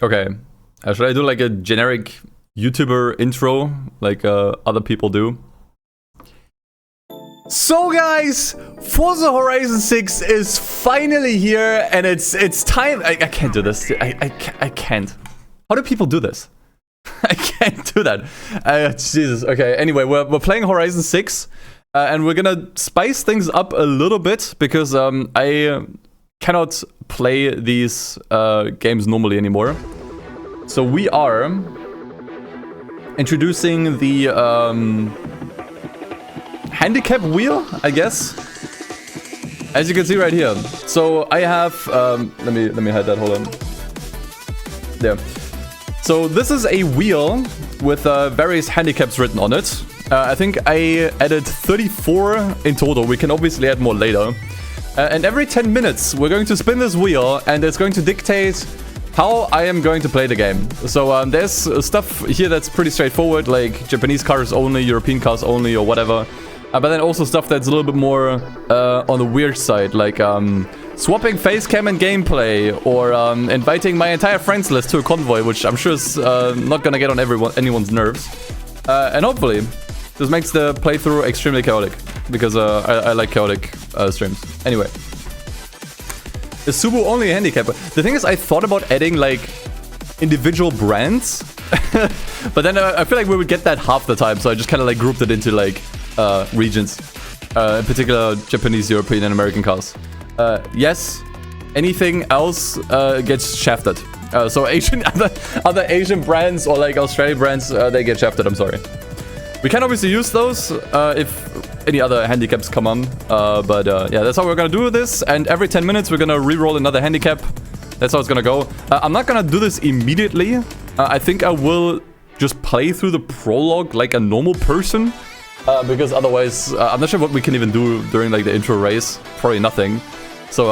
Okay. Should I do like a generic YouTuber intro like other people do? So guys, Forza Horizon 6 is finally here and it's time. I can't do this. I can't. How do people do this? I can't do that. Jesus. Okay. Anyway, we're playing Horizon 6 and we're gonna spice things up a little bit because I cannot play these games normally anymore. So we are introducing the handicap wheel, I guess. As you can see right here. So I have let me hide that. Hold on. There. So this is a wheel with various handicaps written on it. I think I added 34 in total. We can obviously add more later. And every 10 minutes, we're going to spin this wheel, and it's going to dictate how I am going to play the game. So there's stuff here that's pretty straightforward, like Japanese cars only, European cars only, or whatever. But then also stuff that's a little bit more on the weird side, like swapping face cam and gameplay, or inviting my entire friends list to a convoy, which I'm sure is not gonna get on anyone's nerves. And hopefully, this makes the playthrough extremely chaotic, because I like chaotic streams. Anyway. Is Subaru only a handicap? The thing is, I thought about adding, like, individual brands. But then I feel like we would get that half the time, so I just kind of, like, grouped it into, like, regions. In particular, Japanese, European, and American cars. Yes, anything else gets shafted. So Asian, other Asian brands or, like, Australian brands, they get shafted, I'm sorry. We can obviously use those if any other handicaps come on. But yeah, that's how we're gonna do this. And every 10 minutes, we're gonna re-roll another handicap. That's how it's gonna go. I'm not gonna do this immediately. I think I will just play through the prologue like a normal person. Because otherwise, I'm not sure what we can even do during like the intro race. Probably nothing. So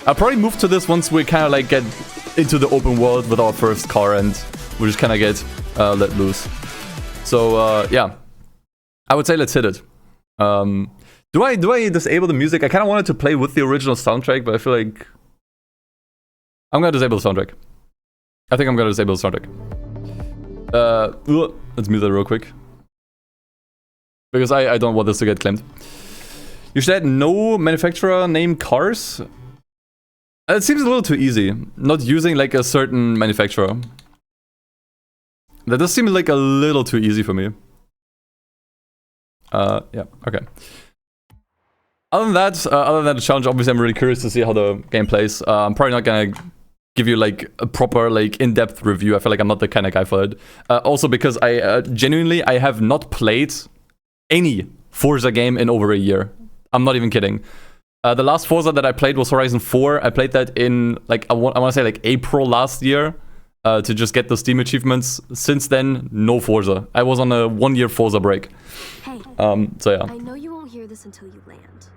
I'll probably move to this once we kind of like get into the open world with our first car and we just kind of get let loose. So yeah, I would say let's hit it. Do I disable the music? I kind of wanted to play with the original soundtrack, but I feel like I'm gonna disable the soundtrack. I think I'm gonna disable the soundtrack. Let's mute that real quick because I don't want this to get claimed. You should add no manufacturer name cars. It seems a little too easy. Not using like a certain manufacturer. That does seem like a little too easy for me. Yeah, okay. Other than that, the challenge, obviously I'm really curious to see how the game plays. I'm probably not gonna give you like a proper, like, in-depth review. I feel like I'm not the kind of guy for it. Also because I genuinely, I have not played any Forza game in over a year. I'm not even kidding. The last Forza that I played was Horizon 4. I played that in, like, I want to say like April last year. To just get the Steam achievements. Since then, no Forza. I was on a 1-year Forza break. Hey, so yeah. I know you won't hear this until you land.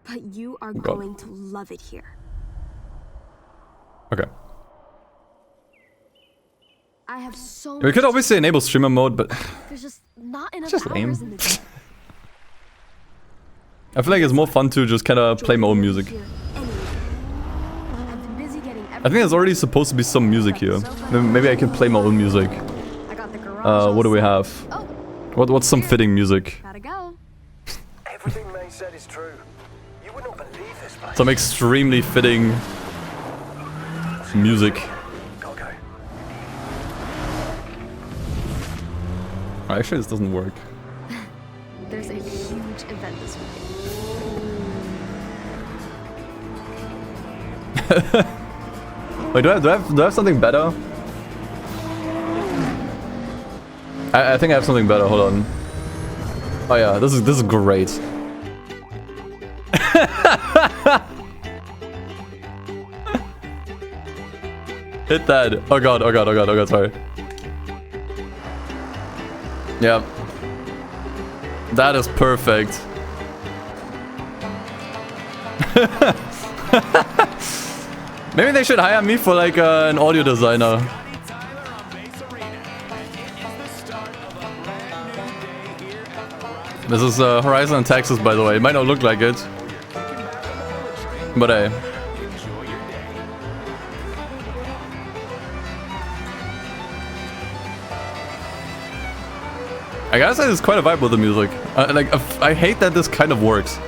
But you are going to love it here. Okay. I have so We could obviously enable streamer mode, but there's just not enough just hours lame. in the day. I feel like it's more fun to just kind of play my own music. Here anyway. I've been busy getting I think there's already supposed to be some music here. Maybe I can play my own music. I got the garage What do we have? Oh, What's some fitting music? gotta go. Everything May said is true. You wouldn't believe this place. Some extremely fitting music. Okay. Actually, this doesn't work. There's a huge event this weekend. Wait, do I have something better? I think I have something better. Hold on. Oh yeah, this is great. Hit that. Oh god, sorry. Yeah. That is perfect. Maybe they should hire me for like an audio designer. This is Horizon in Texas, by the way. It might not look like it, but hey. I gotta say, there's quite a vibe with the music. I hate that this kind of works.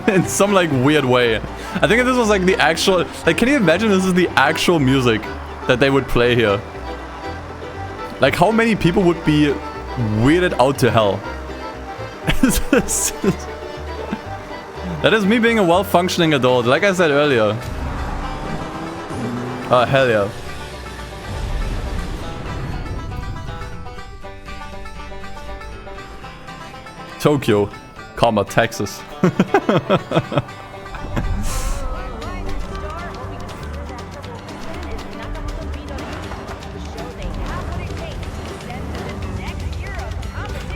In some, like, weird way. I think if this was, like, the actual... Like, can you imagine this is the actual music that they would play here? Like, how many people would be weirded out to hell? That is me being a well-functioning adult, like I said earlier. Oh, hell yeah. Tokyo, comma, Texas.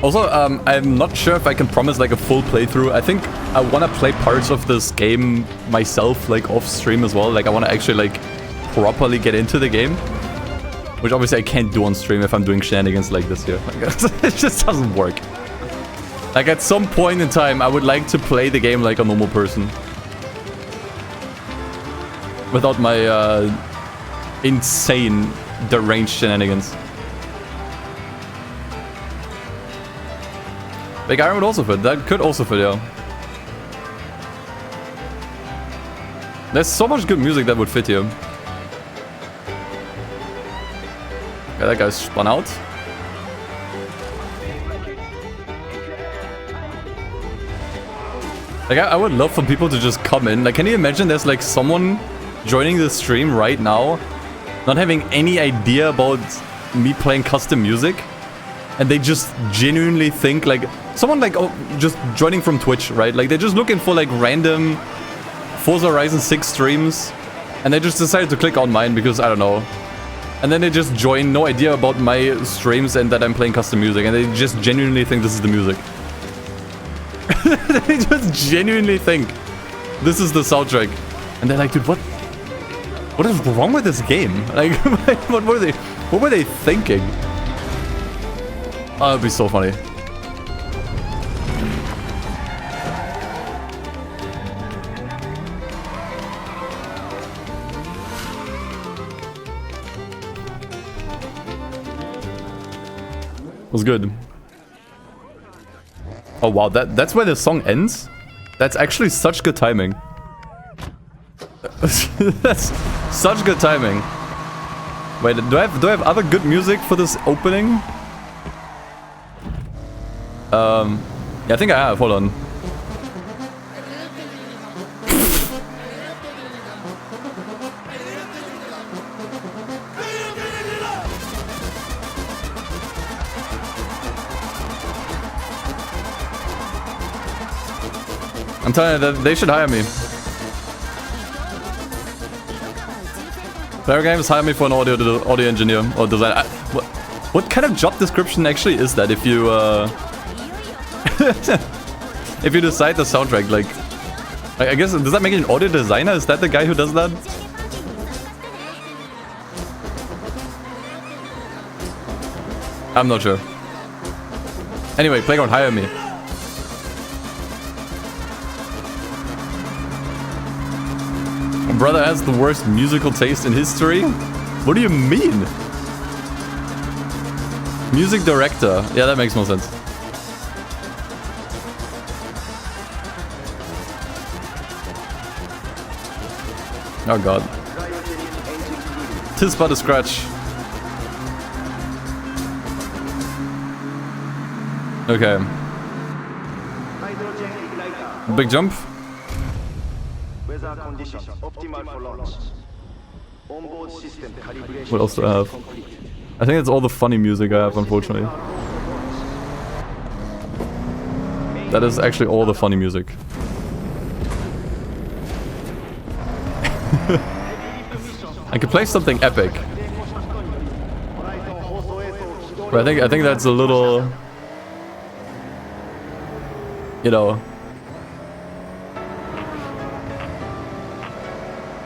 Also, I'm not sure if I can promise like a full playthrough. I think I want to play parts of this game myself, like off stream as well. Like I want to actually like properly get into the game, which obviously I can't do on stream if I'm doing shenanigans like this here. Like, it just doesn't work. Like at some point in time, I would like to play the game like a normal person, without my insane, deranged shenanigans. Like Iron would also fit. That could also fit, yeah. There's so much good music that would fit here. Yeah, that guy's spun out. Like, I would love for people to just come in. Like, can you imagine there's like someone joining the stream right now, not having any idea about me playing custom music, and they just genuinely think like someone like just joining from Twitch, right? Like they're just looking for like random Forza Horizon 6 streams, and they just decided to click on mine because I don't know. And then they just join, no idea about my streams and that I'm playing custom music, and they just genuinely think this is the music. They just genuinely think this is the soundtrack, and they're like, dude, what is wrong with this game? Like, what were they thinking? Oh, that'd be so funny. Was good. Oh wow, that's where the song ends? That's actually such good timing. That's such good timing. Wait, do I have other good music for this opening? Yeah, I think I have. Hold on. I'm telling you that they should hire me. Player Games, hire me for an audio engineer or designer. What kind of job description actually is that if you if you decide the soundtrack? Like, I guess, does that make it an audio designer? Is that the guy who does that? I'm not sure. Anyway, Playground, hire me. My brother has the worst musical taste in history? What do you mean? Music director. Yeah, that makes more sense. Oh god. Tis but a scratch. Okay. Big jump. What else do I have? I think that's all the funny music I have, unfortunately. That is actually all the funny music. I could play something epic. But I think that's a little, you know.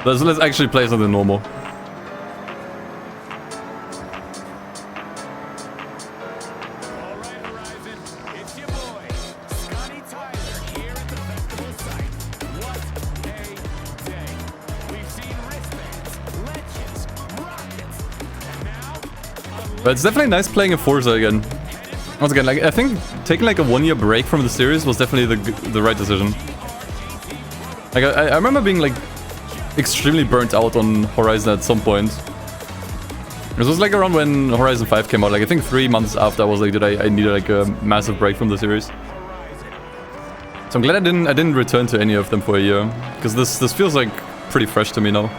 Let's actually play something normal. But it's definitely nice playing a Forza again. Once again, like I think taking like a 1-year break from the series was definitely the right decision. Like I remember being like extremely burnt out on Horizon at some point. This was like around when Horizon 5 came out. Like I think 3 months after I was like, dude, I needed like a massive break from the series. So I'm glad I didn't return to any of them for a year, because this feels like pretty fresh to me now.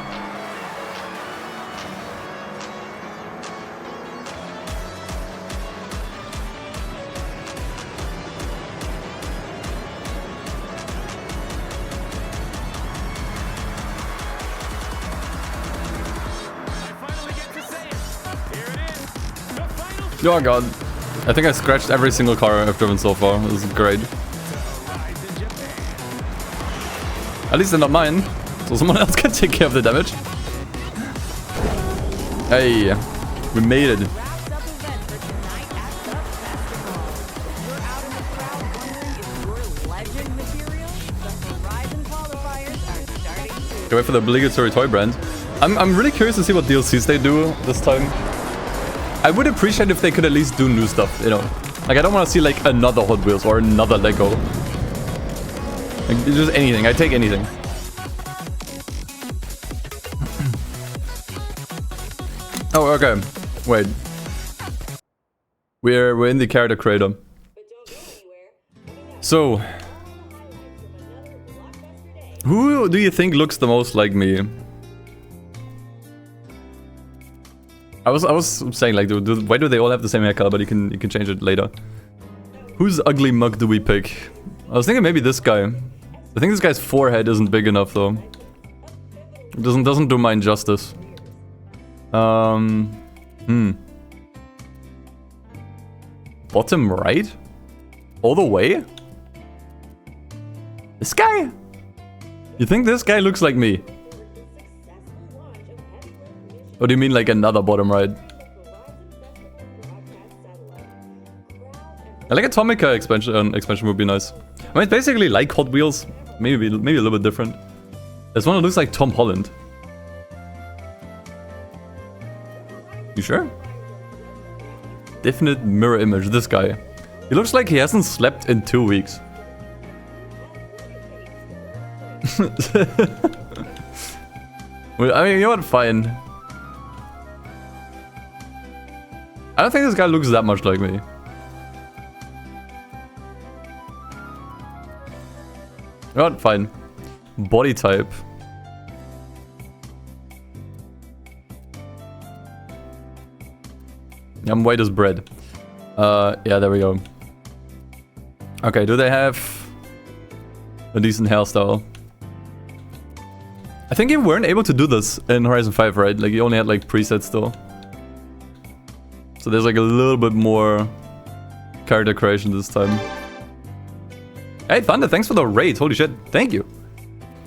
Oh god. I think I scratched every single car I've driven so far. This is great. At least they're not mine. So someone else can take care of the damage. Hey, we made it. Okay, wait for the obligatory toy brand. I'm really curious to see what DLCs they do this time. I would appreciate if they could at least do new stuff, you know. Like, I don't want to see, like, another Hot Wheels or another Lego. Like, just anything. I take anything. Oh, okay. Wait. We're in the character creator. So, who do you think looks the most like me? I was saying, like, why do they all have the same haircut? But you can change it later. Whose ugly mug do we pick? I was thinking maybe this guy. I think this guy's forehead isn't big enough though. It doesn't do mine justice. Bottom right? All the way? This guy? You think this guy looks like me? Or do you mean like another bottom right? I like Atomica expansion would be nice. I mean, it's basically like Hot Wheels, maybe a little bit different. This one looks like Tom Holland. You sure? Definite mirror image, this guy. He looks like he hasn't slept in 2 weeks. Well, I mean, you know what? Fine. I don't think this guy looks that much like me. You know what? Fine. Body type. I'm white as bread. Yeah, there we go. Okay, do they have a decent hairstyle? I think you weren't able to do this in Horizon 5, right? Like, you only had, like, presets still. So there's, like, a little bit more character creation this time. Hey, Thunder, thanks for the raid. Holy shit. Thank you.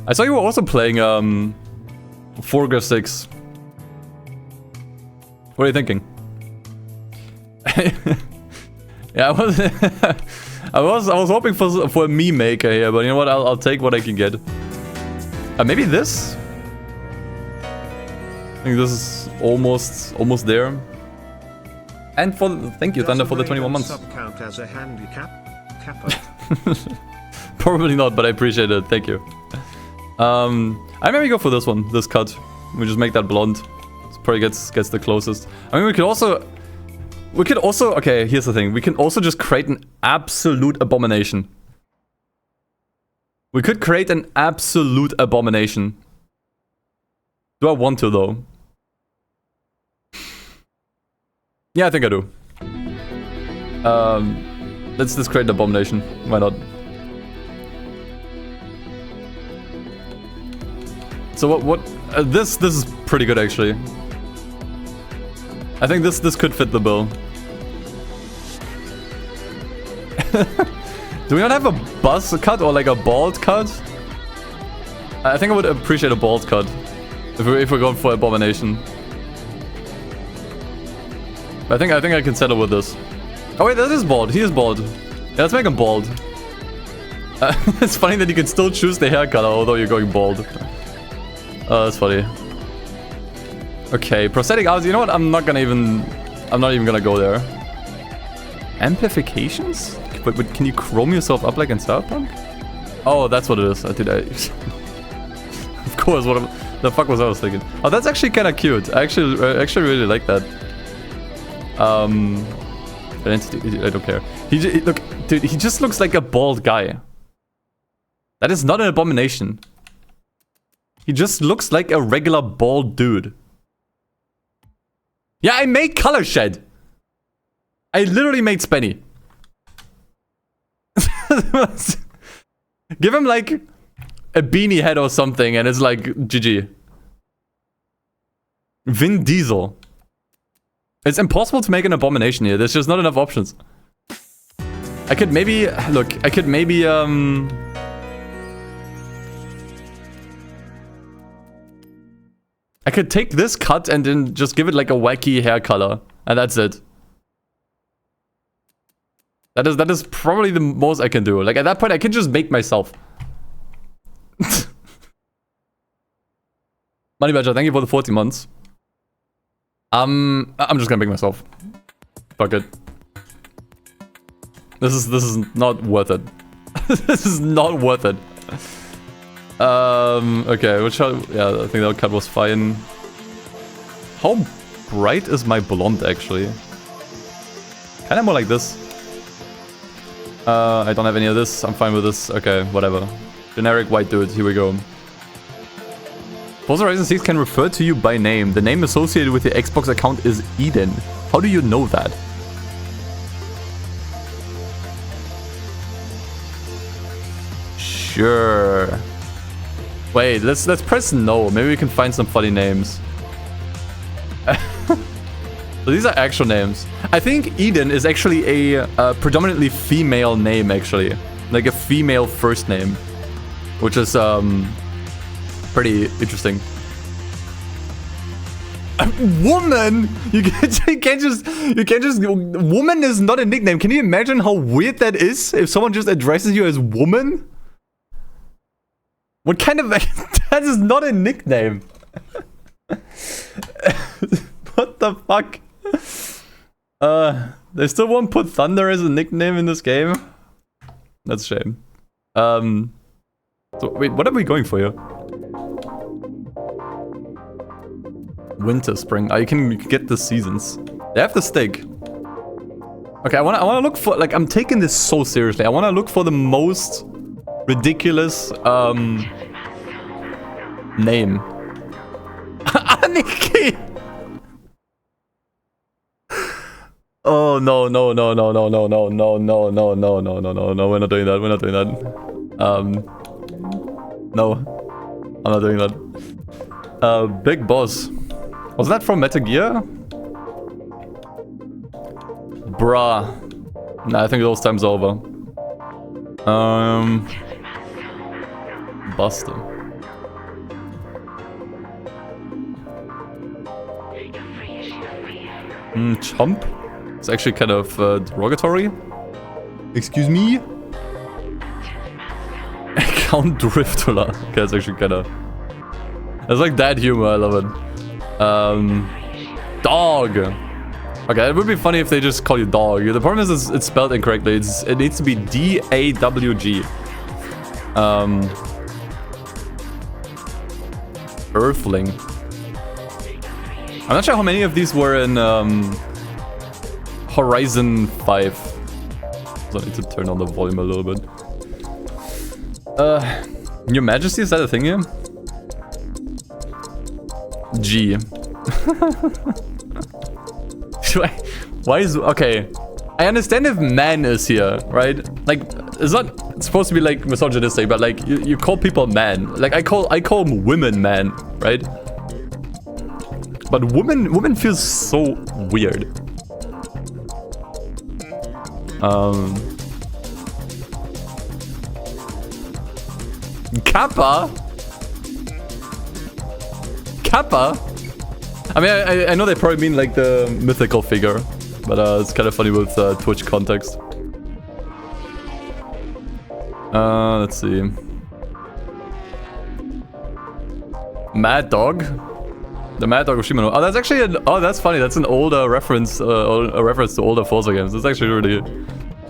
I saw you were also playing, Forza 6. What are you thinking? Yeah, I was hoping for a meme maker here, but you know what? I'll take what I can get. Maybe this? I think this is almost there. And thank you, Thunder, for the 21 months. Count as a handicap? Probably not, but I appreciate it. Thank you. I maybe go for this one, this cut. We just make that blonde. It probably gets the closest. I mean, we could also. Okay, here's the thing. We can also just create an absolute abomination. We could create an absolute abomination. Do I want to, though? Yeah, I think I do. Let's create an abomination. Why not? So what? This is pretty good, actually. I think this could fit the bill. Do we not have a buzz cut or like a bald cut? I think I would appreciate a bald cut if we're going for abomination. I think I can settle with this. Oh wait, that is bald. He is bald. Yeah, let's make him bald. It's funny that you can still choose the hair color although you're going bald. Oh, that's funny. Okay, prosthetic arms. You know what? I'm not gonna I'm not even gonna go there. Amplifications? But can you chrome yourself up like in Cyberpunk? Oh, that's what it is. Of course, what the fuck was I thinking? Oh, that's actually kind of cute. I actually really like that. Identity, I don't care. Look, dude, he just looks like a bald guy. That is not an abomination. He just looks like a regular bald dude. Yeah, I made color shed. I literally made Spenny. Give him like a beanie head or something and it's like GG. Vin Diesel. It's impossible to make an abomination here. There's just not enough options. I could maybe... Look, I could maybe... I could take this cut and then just give it like a wacky hair color. And that's it. That is probably the most I can do. Like at that point I can just make myself. Money Badger, thank you for the 40 months. I'm just gonna make myself. Fuck it. This is not worth it. This is not worth it. Okay, yeah, I think that cut was fine. How bright is my blonde actually? Kinda more like this. I don't have any of this. I'm fine with this. Okay, whatever. Generic white dude. Here we go. Forza Horizon 6 can refer to you by name. The name associated with your Xbox account is Eden. How do you know that? Sure. Wait, let's press no. Maybe we can find some funny names. So these are actual names. I think Eden is actually a predominantly female name, actually. Like a female first name. Which is pretty interesting. Woman! You can't just... Woman is not a nickname. Can you imagine how weird that is? If someone just addresses you as woman? What kind of... That is not a nickname. What the fuck? They still won't put Thunder as a nickname in this game? That's a shame. So, wait, what are we going for here? Winter, spring. Oh, you can get the seasons. They have the steak. Okay, I wanna look for... Like, I'm taking this so seriously. I wanna look for the most ridiculous, name. Aniki! Oh, no, no, no, no, no, no, no, no, no, no, no, no, no, no, no, we're not doing that, we're not doing that. No. I'm not doing that. Big Boss. Was that from Metal Gear? Bruh. Nah, I think those times are over. Buster. Chump? It's actually kind of derogatory. Excuse me? Count Driftula. Okay, that's actually kind of... It's like that humor, I love it. Dog. Okay, it would be funny if they just call you dog. The problem is it's spelled incorrectly. It needs to be D-A-W-G. Earthling. I'm not sure how many of these were in Horizon 5. So I need to turn on the volume a little bit. Your Majesty, is that a thing here? G. Why is... Okay. I understand if man is here, right? Like, it's not supposed to be like misogynistic, but like, you call people man. Like, I call women man, right? But woman feels so weird. Kappa? Kappa? I mean, I know they probably mean like the mythical figure, but it's kind of funny with Twitch context. Let's see. Mad Dog? The Mad Dog of Shimano. Oh, that's actually an... Oh, that's funny. That's an older reference. A reference to older Forza games. That's actually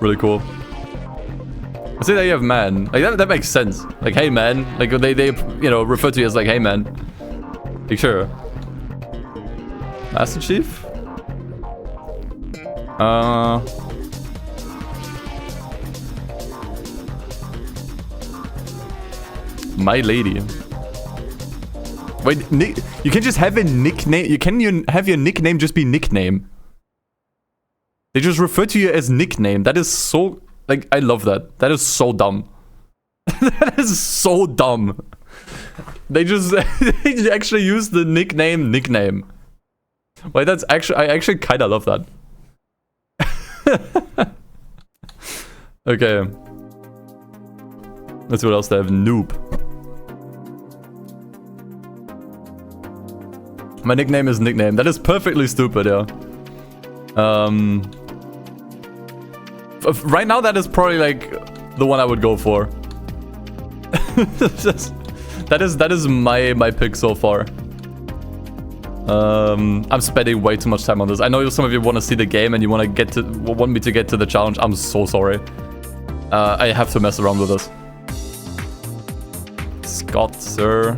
really cool. I see that you have man. Like, that makes sense. Like, hey, man. Like, they you know, refer to you as, like, hey, man. Like, sure. Master Chief? My Lady. Wait, you can just have a nickname. You have your nickname just be nickname. They just refer to you as nickname. That is so... Like, I love that. That is so dumb. That is so dumb. They just... they actually use the nickname. Wait, that's actually... I actually kind of love that. Okay. Let's see what else they have. Noob. My nickname is nickname. That is perfectly stupid, yeah. Right now, that is probably like the one I would go for. that is my pick so far. I'm spending way too much time on this. I know some of you want to see the game and you want me to get to the challenge. I'm so sorry. I have to mess around with this. Scott, sir.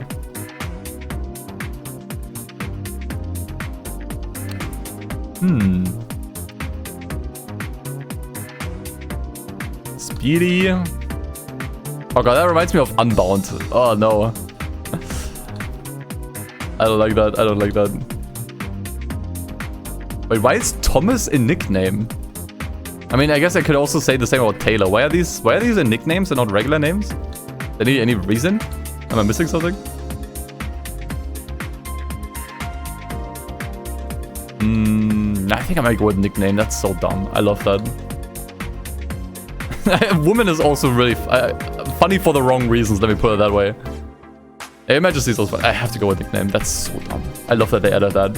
Speedy. Oh god, that reminds me of Unbound. Oh no. I don't like that. I don't like that. Wait, why is Thomas a nickname? I mean, I guess I could also say the same about Taylor. Why are these in nicknames and not regular names? Any reason? Am I missing something? I think I might go with nickname. That's so dumb. I love that. Woman is also really funny for the wrong reasons. Let me put it that way. Hey, Majesty is also fun. I have to go with nickname. That's so dumb. I love that they added that.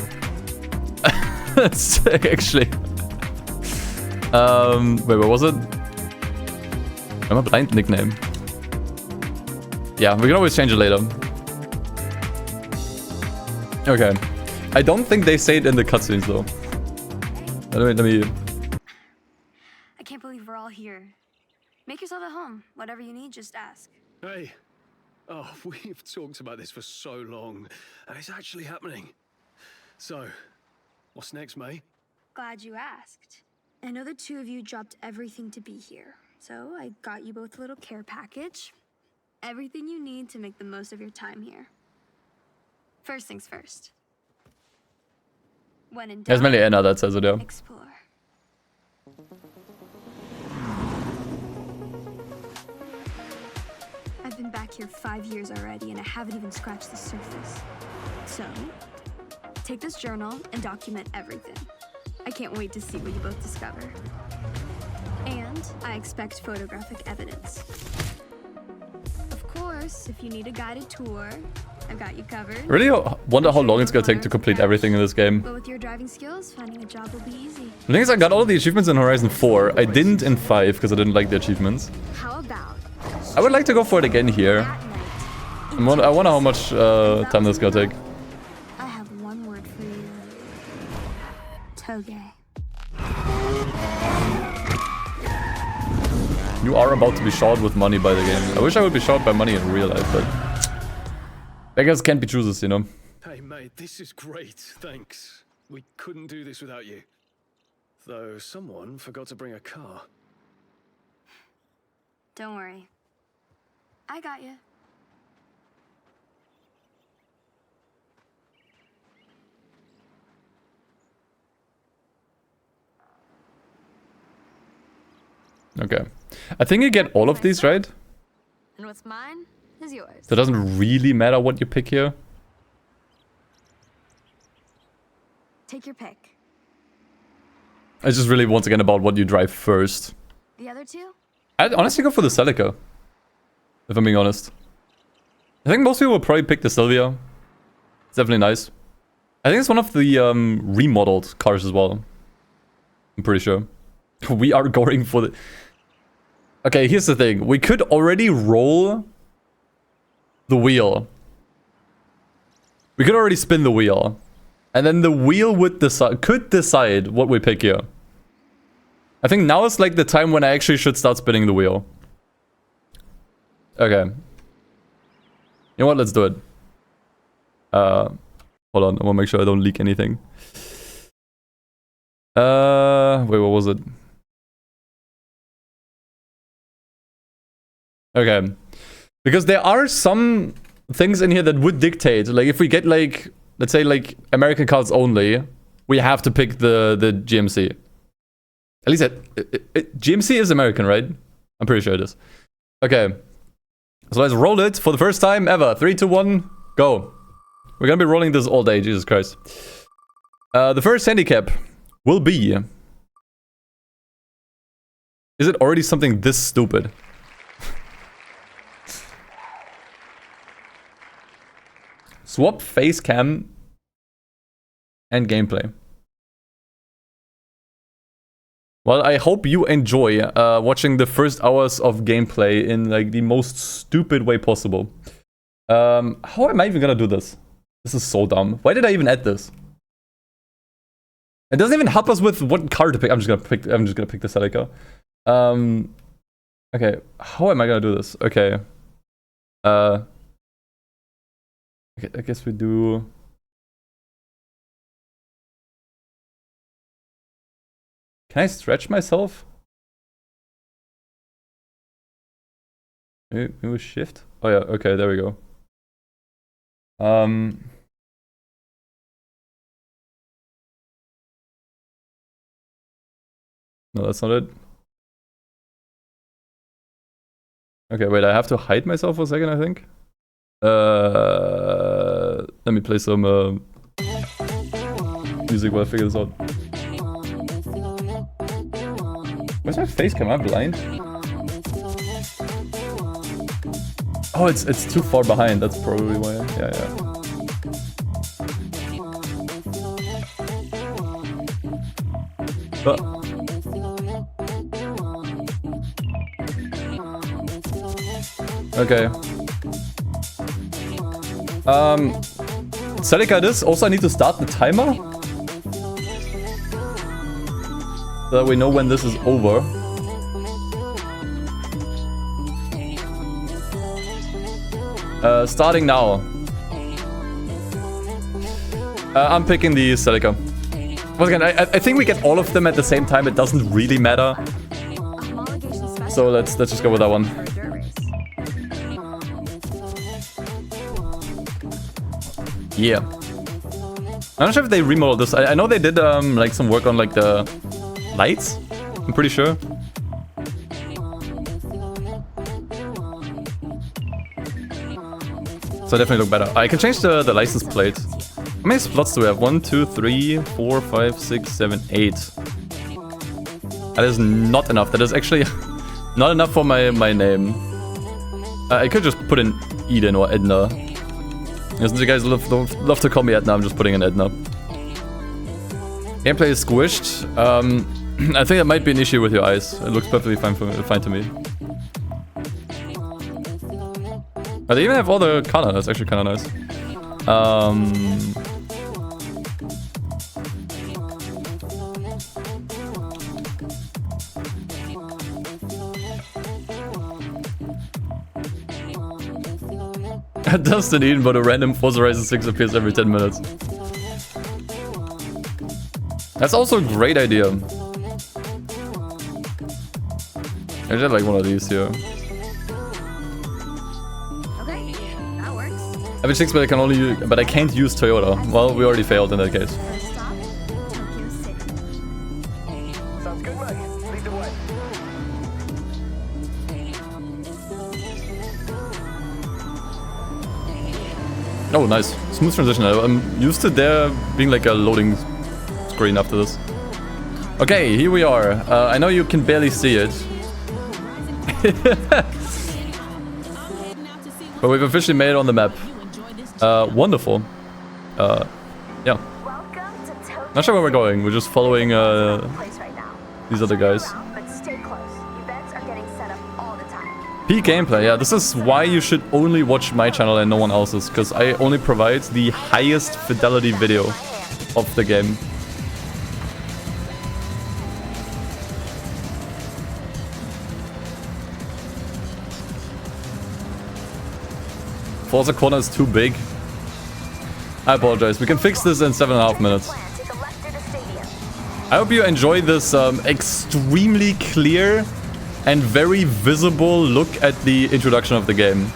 It's actually. Wait, what was it? I'm a blind nickname. Yeah, we can always change it later. Okay. I don't think they say it in the cutscenes though. Let me. I can't believe we're all here. Make yourself at home. Whatever you need, just ask. Hey. Oh, we've talked about this for so long, and it's actually happening. So, what's next, May? Glad you asked. I know the two of you dropped everything to be here, so I got you both a little care package. Everything you need to make the most of your time here. First things first. When in doubt, There's mainly Anna that says it, yeah. explore. I've been back here 5 years already, and I haven't even scratched the surface. So, take this journal and document everything. I can't wait to see what you both discover. And I expect photographic evidence. Of course, if you need a guided tour, I've got you covered. I really wonder how long it's gonna take to complete everything in this game. But with your driving skills, finding a job will be easy. The thing is, I got all of the achievements in Horizon 4. I didn't in 5 because I didn't like the achievements. How about I would like to go for it again here. at night? I wonder how much time this is gonna take. I have one word for you. Toge. You are about to be shot with money by the game. I wish I would be shot by money in real life, but beggars can't be choosers, you know. Hey, mate, this is great. Thanks. We couldn't do this without you. Though someone forgot to bring a car. Don't worry. I got you. Okay. I think you get all of these, right? And what's mine is yours. So it doesn't really matter what you pick here. Take your pick. It's just really, once again, about what you drive first. The other two? I'd honestly go for the Celica, if I'm being honest. I think most people will probably pick the Sylvia. It's definitely nice. I think it's one of the remodeled cars as well. I'm pretty sure. We are going for the... Okay, here's the thing. We could already roll the wheel. We could already spin the wheel. And then the wheel would could decide what we pick here. I think now is like the time when I actually should start spinning the wheel. Okay. You know what? Let's do it. Hold on. I want to make sure I don't leak anything. Wait, what was it? Okay. Because there are some things in here that would dictate. Like if we get like, let's say like American cards only, we have to pick the GMC. At least GMC is American, right? I'm pretty sure it is. Okay. So let's roll it for the first time ever. 3, 2, 1, go. We're gonna be rolling this all day, Jesus Christ. The first handicap will be... Is it already something this stupid? Swap face cam and gameplay. Well, I hope you enjoy watching the first hours of gameplay in like the most stupid way possible. How am I even gonna do this? This is so dumb. Why did I even add this? It doesn't even help us with what card to pick. I'm just gonna pick the Celica. Okay, how am I gonna do this? Okay. Okay, I guess we do... Can I stretch myself? Maybe we shift? Oh yeah, okay, there we go. No, that's not it. Okay, wait, I have to hide myself for a second, I think. Let me play some music while I figure this out. Where's my face cam? Am I blind? Oh, it's too far behind. That's probably why. Yeah. But okay. Celica this. Also, I need to start the timer. So that we know when this is over. Starting now. I'm picking the Celica. Once again, I think we get all of them at the same time. It doesn't really matter. So let's just go with that one. Yeah. I'm not sure if they remodeled this. I know they did like some work on like the lights. I'm pretty sure. So definitely look better. I can change the license plate. How many slots do we have? 1, 2, 3, 4, 5, 6, 7, 8. That is not enough. That is actually not enough for my name. I could just put in Eden or Edna. Since you guys love to call me Edna, I'm just putting in Edna. Gameplay is squished. I think that might be an issue with your eyes. It looks perfectly fine to me. But they even have all the color. That's actually kind of nice. DustinEden, but a random Forza Horizon 6 appears every 10 minutes. That's also a great idea. I did like one of these here. Okay, that works. I have 6, but I can't use Toyota. Well, we already failed in that case. First stop, Tokyo City. Sounds good, mate. Lead the way. Oh, nice. Smooth transition. I'm used to there being like a loading screen after this. Okay, here we are. I know you can barely see it. But we've officially made it on the map. Wonderful. Yeah. Not sure where we're going. We're just following these other guys. Peak gameplay, yeah, this is why you should only watch my channel and no one else's, because I only provide the highest fidelity video of the game. Forza corner is too big. I apologize, we can fix this in 7.5 minutes. I hope you enjoy this extremely clear and very visible look at the introduction of the game.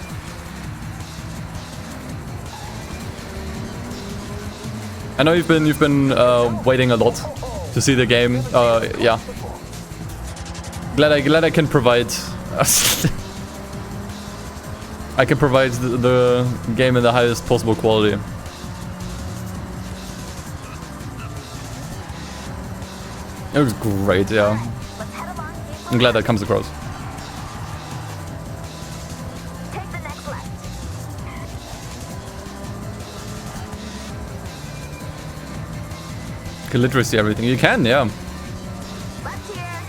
I know you've been waiting a lot to see the game. Yeah. Glad I can provide. I can provide the game in the highest possible quality. It was great, yeah. I'm glad that comes across. Take the next left. You can literally see everything. You can, yeah. Left here.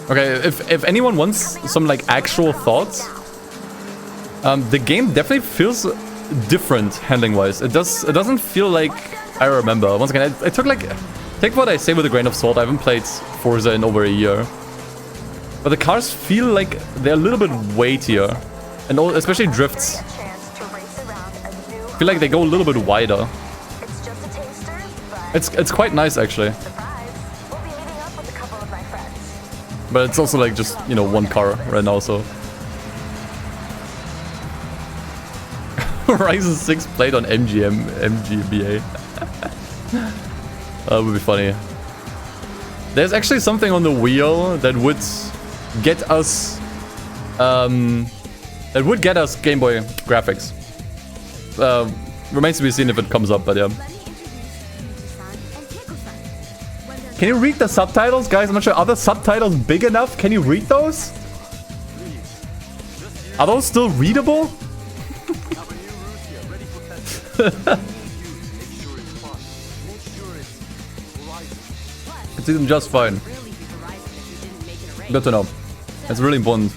Okay, if anyone wants some like actual thoughts, the game definitely feels different handling-wise. It doesn't feel like I remember. Once again, I took like, take what I say with a grain of salt. I haven't played Forza in over a year, but the cars feel like they're a little bit weightier, and especially drifts. A chance to race around a new Feel like they go a little bit wider. It's just a taster, but It's quite nice actually, surprise. We'll be meeting up with a couple of my friends. but it's also like just, you know, one car right now. So Horizon 6 played on MGBA. That would be funny. There's actually something on the wheel that would get us Game Boy graphics. Remains to be seen if it comes up, but yeah. Let me introduce you to San and Keiko-san. When they're Can you read the subtitles, guys? I'm not sure. Are the subtitles big enough? Can you read those? Are those still readable? It's even just fine. Good to know. It's really important.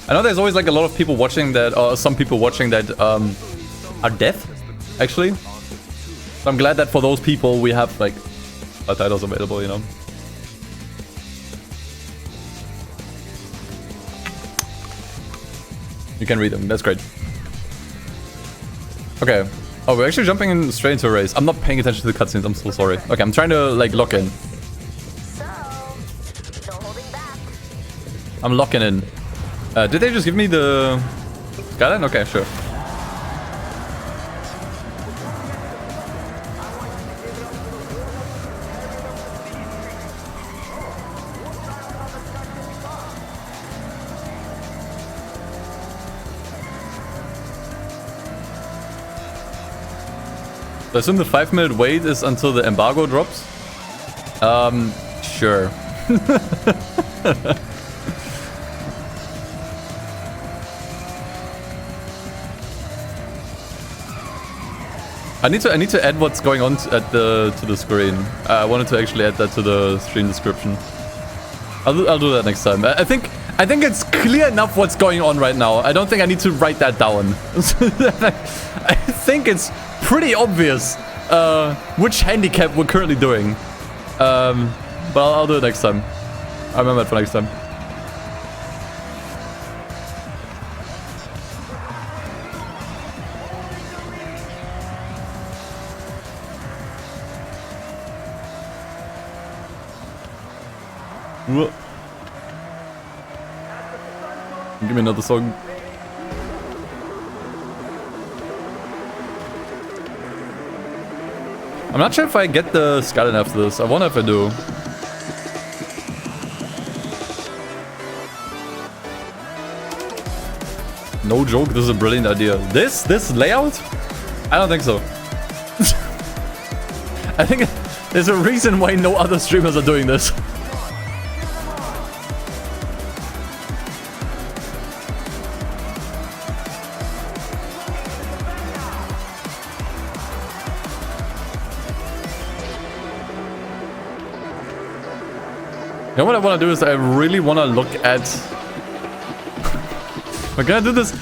I know there's always like a lot of people watching that, or some people watching that are deaf, actually. So I'm glad that for those people we have like subtitles available, you know. You can read them, that's great. Okay. Oh, we're actually jumping in straight into a race. I'm not paying attention to the cutscenes, I'm so sorry. Okay, I'm trying to like lock in. So, no holding back. I'm locking in. Did they just give me the skyline? Okay, sure. So I assume the 5-minute wait is until the embargo drops? Sure. I need to add what's going on to the screen. I wanted to actually add that to the stream description. I'll do that next time. I think it's clear enough what's going on right now. I don't think I need to write that down. I think it's pretty obvious which handicap we're currently doing. But I'll do it next time. I remember it for next time. Whoa. Give me another song. I'm not sure if I get the skyline after this. I wonder if I do. No joke, this is a brilliant idea. This layout? I don't think so. I think there's a reason why no other streamers are doing this. You know what I want to do is I really want to look at... We're gonna do this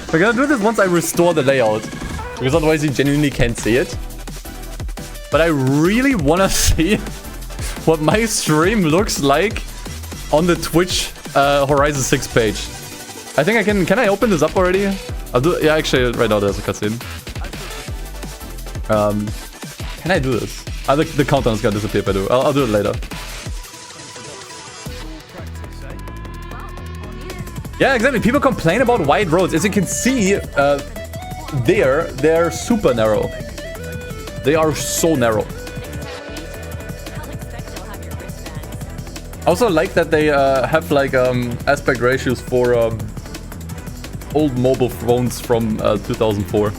once I restore the layout. Because otherwise you genuinely can't see it. But I really want to see what my stream looks like on the Twitch Horizon 6 page. I think I can I open this up already? I'll do... Yeah, actually, right now there's a cutscene. Can I do this? The countdown is gonna disappear if I do. I'll do it later. Yeah, exactly. People complain about wide roads. As you can see, they're super narrow. They are so narrow. I also like that they have like aspect ratios for old mobile phones from 2004.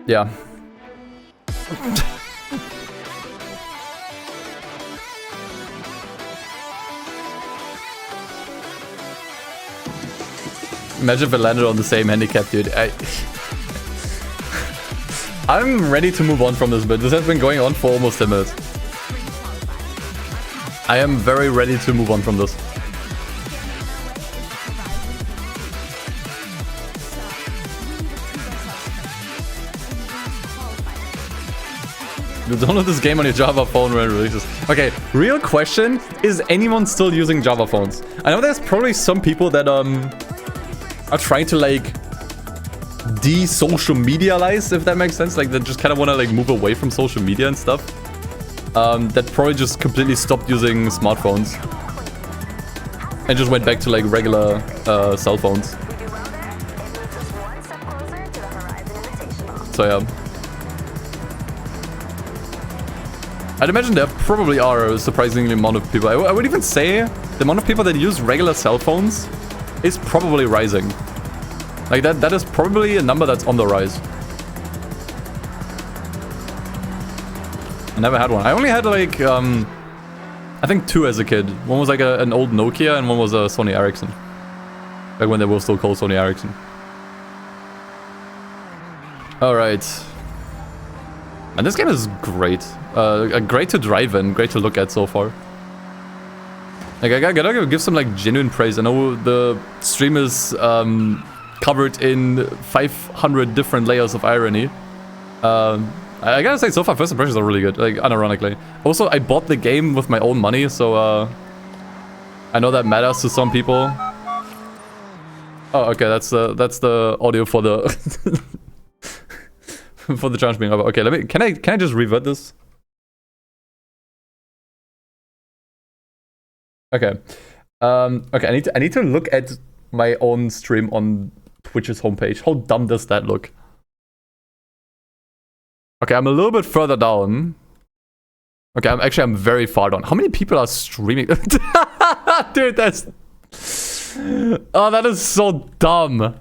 Yeah. Imagine if it landed on the same handicap, dude. I'm ready to move on from this bit. This has been going on for almost 10 minutes. I am very ready to move on from this. You download this game on your Java phone when it releases. Okay, real question. Is anyone still using Java phones? I know there's probably some people that are trying to like de-social media-lize, if that makes sense. Like they just kind of want to like move away from social media and stuff. That probably just completely stopped using smartphones. And just went back to like regular cell phones. So yeah. I'd imagine there probably are a surprisingly amount of people. I would even say the amount of people that use regular cell phones is probably rising. Like that is probably a number that's on the rise. I never had one. I only had like, I think 2 as a kid. One was like an old Nokia and one was a Sony Ericsson. Back when they were still called Sony Ericsson. Alright. And this game is great. Great to drive in, great to look at so far. Like, I gotta give some like genuine praise. I know the stream is covered in 500 different layers of irony. I gotta say, so far, first impressions are really good, like, unironically. Also, I bought the game with my own money, so, I know that matters to some people. Oh, okay, that's the audio for the... for the challenge being over. Okay, can I just revert this? Okay. Okay, I need to look at my own stream on Twitch's homepage. How dumb does that look? Okay, I'm a little bit further down. Okay, I'm very far down. How many people are streaming? Dude, that's... Oh, that is so dumb.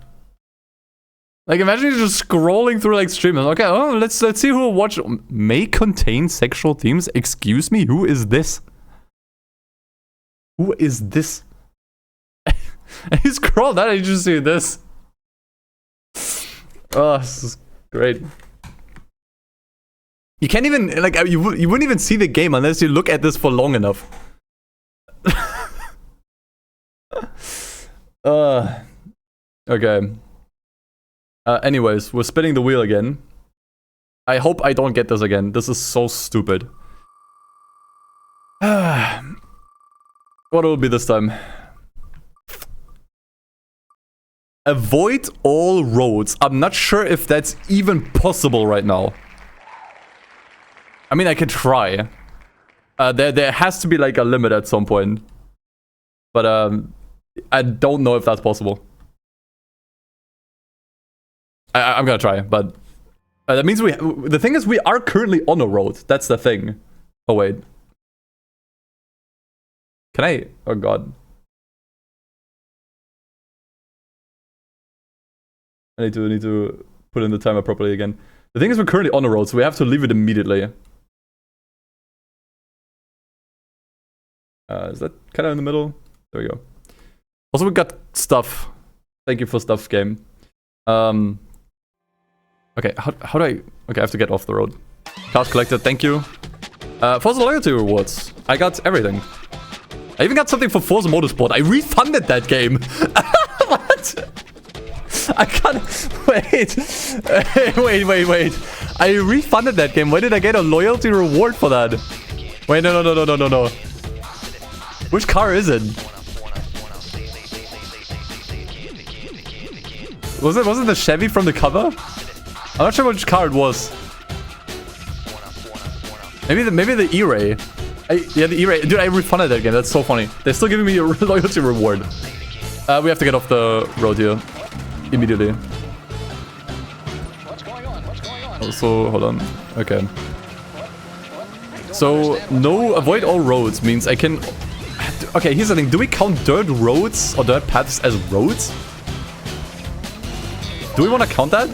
Like, imagine you're just scrolling through, like, streamers. Okay, oh, let's see who will watch. May contain sexual themes? Excuse me, who is this? Who is this? And you scroll down and you just see this. Oh, this is great. You can't even, like, you wouldn't even see the game unless you look at this for long enough. Okay. Anyways, we're spinning the wheel again. I hope I don't get this again. This is so stupid. What will it be this time? Avoid all roads. I'm not sure if that's even possible right now. I mean, I could try. There has to be like a limit at some point. But I don't know if that's possible. I'm gonna try, but that means the thing is we are currently on a road. That's the thing. Oh wait. Can I? Oh god. I need to put in the timer properly again. The thing is we're currently on a road, so we have to leave it immediately. Is that kind of in the middle? There we go. Also, we got stuff. Thank you for stuff, game. Okay, how do I... Okay, I have to get off the road. Cars collected, thank you. Forza loyalty rewards. I got everything. I even got something for Forza Motorsport. I refunded that game. What? I can't... Wait. Wait. I refunded that game. Why did I get a loyalty reward for that? Wait, no. Which car is it? Was it the Chevy from the cover? I'm not sure which car it was. Maybe the E-Ray. Yeah, the E-Ray. Dude, I refunded that game. That's so funny. They're still giving me a loyalty reward. We have to get off the road here. Immediately. Also, hold on. Okay. So, no, avoid all roads means I can... Okay, here's the thing. Do we count dirt roads or dirt paths as roads? Do we want to count that?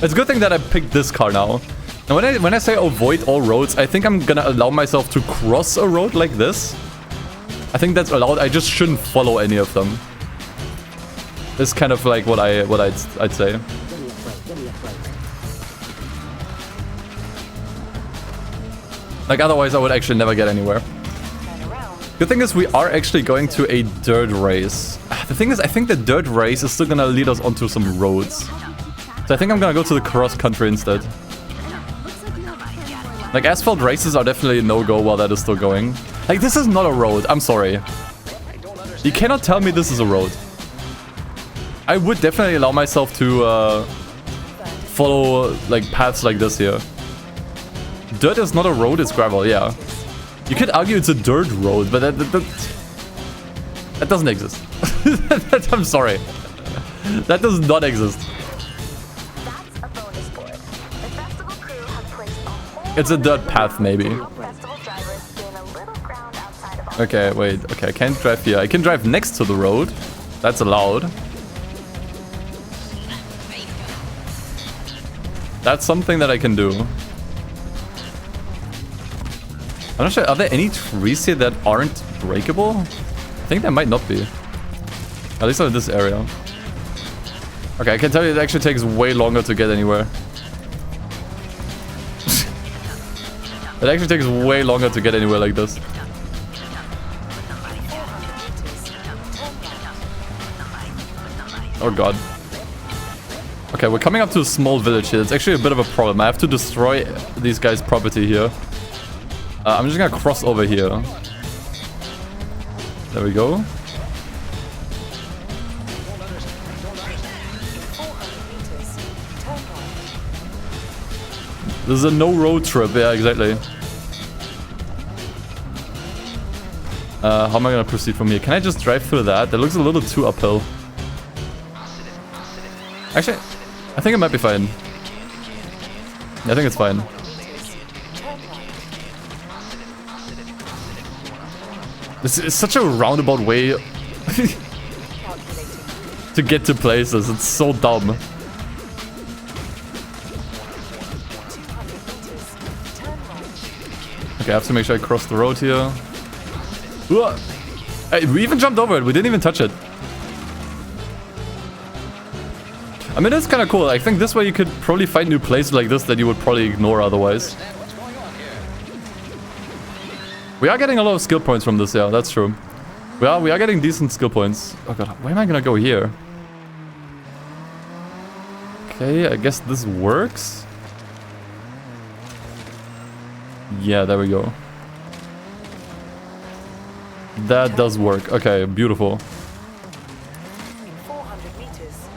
It's a good thing that I picked this car now. Now, when I say avoid all roads, I think I'm gonna allow myself to cross a road like this. I think that's allowed. I just shouldn't follow any of them. It's kind of like what I'd say. Like, otherwise I would actually never get anywhere. Good thing is we are actually going to a dirt race. The thing is, I think the dirt race is still gonna lead us onto some roads. So I think I'm gonna go to the cross country instead. Like, asphalt races are definitely a no-go while that is still going. Like, this is not a road. I'm sorry. You cannot tell me this is a road. I would definitely allow myself to follow, like, paths like this here. Dirt is not a road, it's gravel, yeah. You could argue it's a dirt road, but that doesn't exist. I'm sorry. That does not exist. That's a bonus board. The festival crew have placed a whole It's a dirt path, maybe. festival drivers gain a little ground outside of Okay, wait. Okay, I can't drive here. I can drive next to the road. That's allowed. That's something that I can do. I'm not sure. Are there any trees here that aren't breakable? I think there might not be. At least not in this area. Okay, I can tell you it actually takes way longer to get anywhere. It actually takes way longer to get anywhere like this. Oh god. Okay, we're coming up to a small village here. It's actually a bit of a problem. I have to destroy these guys' property here. I'm just gonna cross over here. There we go. This is a no road trip. Yeah, exactly. How am I gonna proceed from here? Can I just drive through that? That looks a little too uphill. Actually, I think it might be fine. Yeah, I think it's fine. This is such a roundabout way to get to places. It's so dumb. Okay, I have to make sure I cross the road here. Hey, we even jumped over it. We didn't even touch it. I mean, that's kind of cool. I think this way you could probably find new places like this that you would probably ignore otherwise. We are getting a lot of skill points from this, yeah, that's true. We are getting decent skill points. Oh god, where am I gonna go here? Okay, I guess this works. Yeah, there we go. That does work. Okay, beautiful. 400 meters.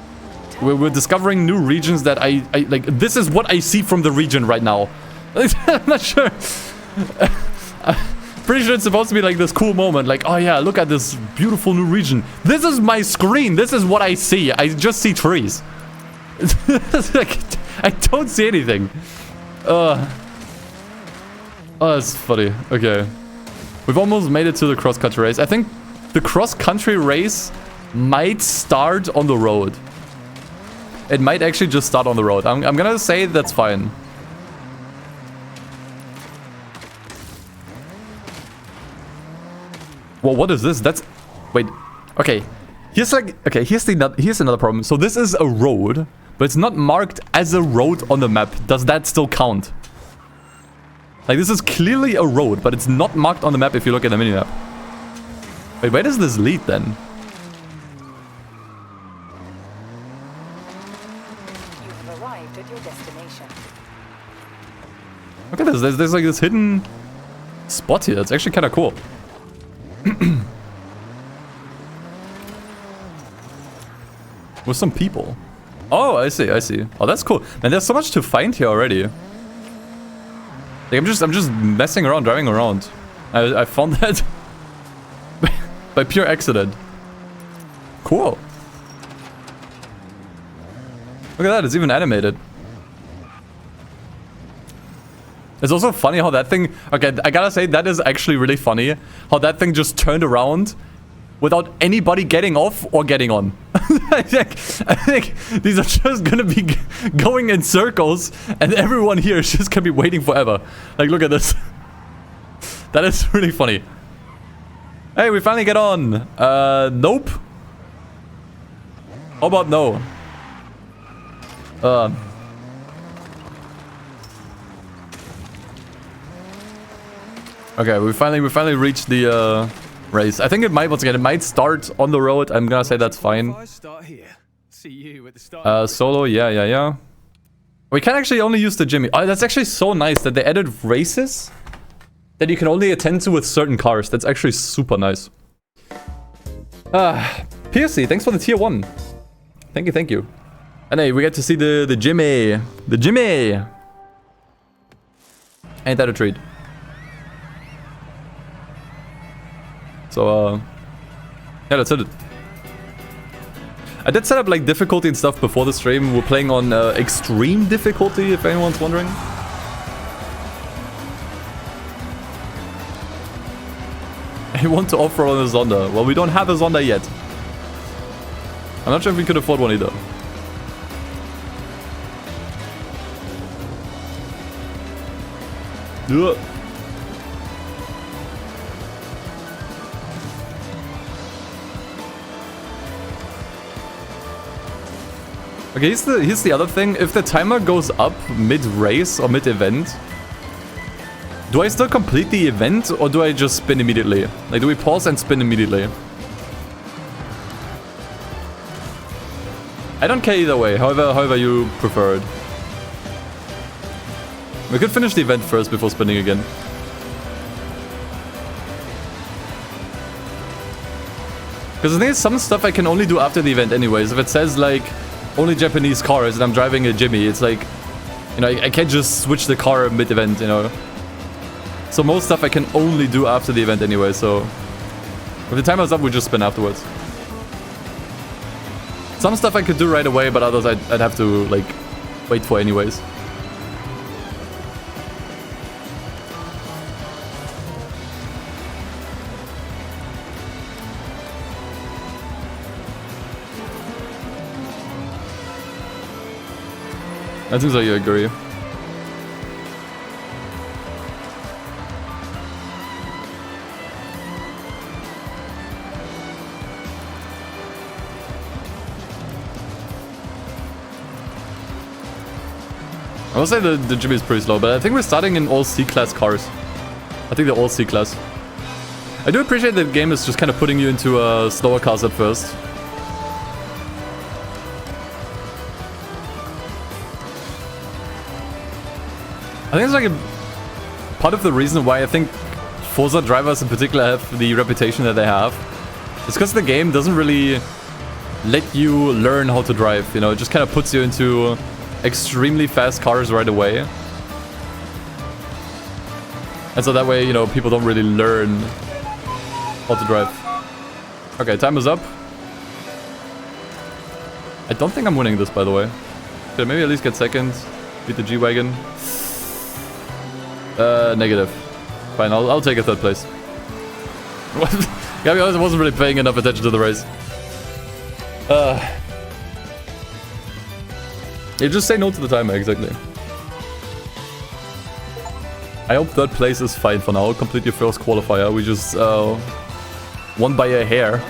We're discovering new regions that I like. This is what I see from the region right now. I'm not sure. Pretty sure it's supposed to be like this cool moment. Like, oh yeah, look at this beautiful new region. This is my screen. This is what I see. I just see trees. Like, I don't see anything. Oh, that's funny. Okay. We've almost made it to the cross-country race. I think the cross-country race might start on the road. It might actually just start on the road. I'm gonna say that's fine. Well, what is this? That's... Wait. Okay. Here's another problem. So this is a road, but it's not marked as a road on the map. Does that still count? Like, this is clearly a road, but it's not marked on the map if you look at the minimap. Wait, where does this lead then? You've arrived at your destination. Look at this. There's like this hidden spot here. It's actually kind of cool. With some people. Oh, I see, I see. Oh, that's cool. Man, there's so much to find here already. Like, I'm just messing around, driving around. I found that by pure accident. Cool. Look at that, it's even animated. It's also funny how that thing... Okay, I gotta say, that is actually really funny. How that thing just turned around without anybody getting off or getting on. I think these are just gonna be going in circles and everyone here is just gonna be waiting forever. Like, look at this. That is really funny. Hey, we finally get on. Nope. How about no? Okay, we finally reached the race. I think it might, once again, it might start on the road. I'm gonna say that's fine. Start here. See you at the start. Solo, yeah. We can actually only use the Jimmy. Oh, that's actually so nice that they added races that you can only attend to with certain cars. That's actually super nice. PSC, thanks for the tier 1. Thank you. And hey, we get to see the Jimmy. The Jimmy! Ain't that a treat? So, yeah, that's it. I did set up, like, difficulty and stuff before the stream. We're playing on extreme difficulty, if anyone's wondering. I want to offer on a Zonda. Well, we don't have a Zonda yet. I'm not sure if we could afford one either. Ugh. Okay, here's the other thing. If the timer goes up mid-race or mid-event, do I still complete the event or do I just spin immediately? Like, do we pause and spin immediately? I don't care either way, however you prefer it. We could finish the event first before spinning again. Because the thing is, some stuff I can only do after the event anyways. If it says, like, only Japanese cars and I'm driving a Jimmy, it's like, you know, I can't just switch the car mid-event, you know. So most stuff I can only do after the event anyway, so if the timer's up, we just spin afterwards. Some stuff I could do right away, but others I'd have to, like, wait for anyways. I think so, you agree. I will say the Jimmy is pretty slow, but I think we're starting in all C-class cars. I think they're all C-class. I do appreciate that the game is just kind of putting you into slower cars at first. I think it's like a part of the reason why I think Forza drivers in particular have the reputation that they have. It's because the game doesn't really let you learn how to drive, you know, it just kind of puts you into extremely fast cars right away. And so that way, you know, people don't really learn how to drive. Okay, time is up. I don't think I'm winning this, by the way. Could I maybe at least get second? Beat the G-Wagon? Negative. Fine, I'll take a third place. Yeah, I wasn't really paying enough attention to the race. You just say no to the timer, exactly. I hope third place is fine for now. Complete your first qualifier. We just won by a hair.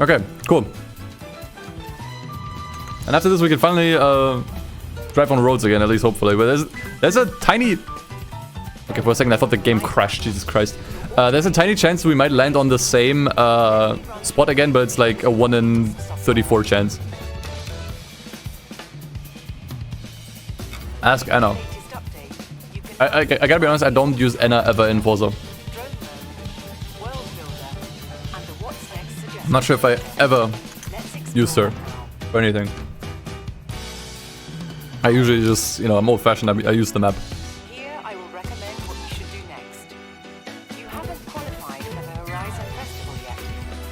Okay, cool. And after this, we can finally drive on roads again, at least hopefully. But there's a tiny... Okay, for a second I thought the game crashed, Jesus Christ. There's a tiny chance we might land on the same spot again, but it's like a 1 in 34 chance. Ask Anna. I gotta be honest, I don't use Anna ever in Forza. I'm not sure if I ever used her for anything. I usually just, you know, I'm old-fashioned, I use the map. Here I will recommend what you should do next. You haven't qualified for the Horizon Festival yet.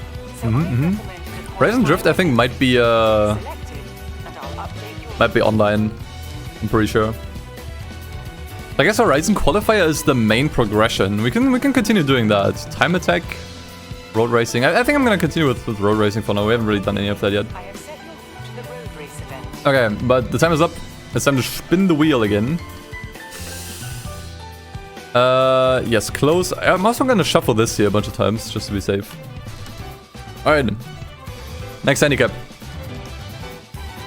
So I recommend that Horizon Drift, I think, might be selected, and I'll update your online. I'm pretty sure. I guess Horizon Qualifier is the main progression. We can continue doing that. Time attack, road racing. I think I'm gonna continue with road racing for now. We haven't really done any of that yet. I have set your route to the road race event. Okay, but the time is up. It's time to spin the wheel again. Yes, close. I'm also gonna shuffle this here a bunch of times just to be safe. Alright. Next handicap.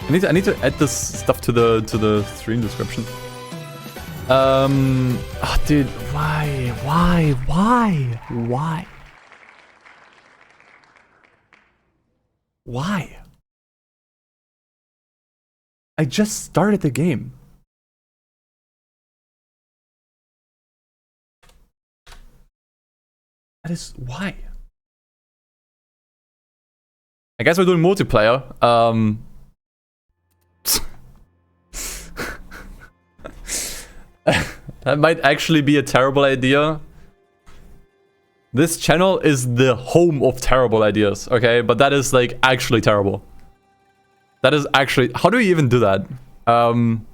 I need to add this stuff to the stream description. Oh, dude, why? Why? I just started the game. That is why. I guess we're doing multiplayer. That might actually be a terrible idea. This channel is the home of terrible ideas, okay? But that is like actually terrible. That is actually... How do you even do that? I'm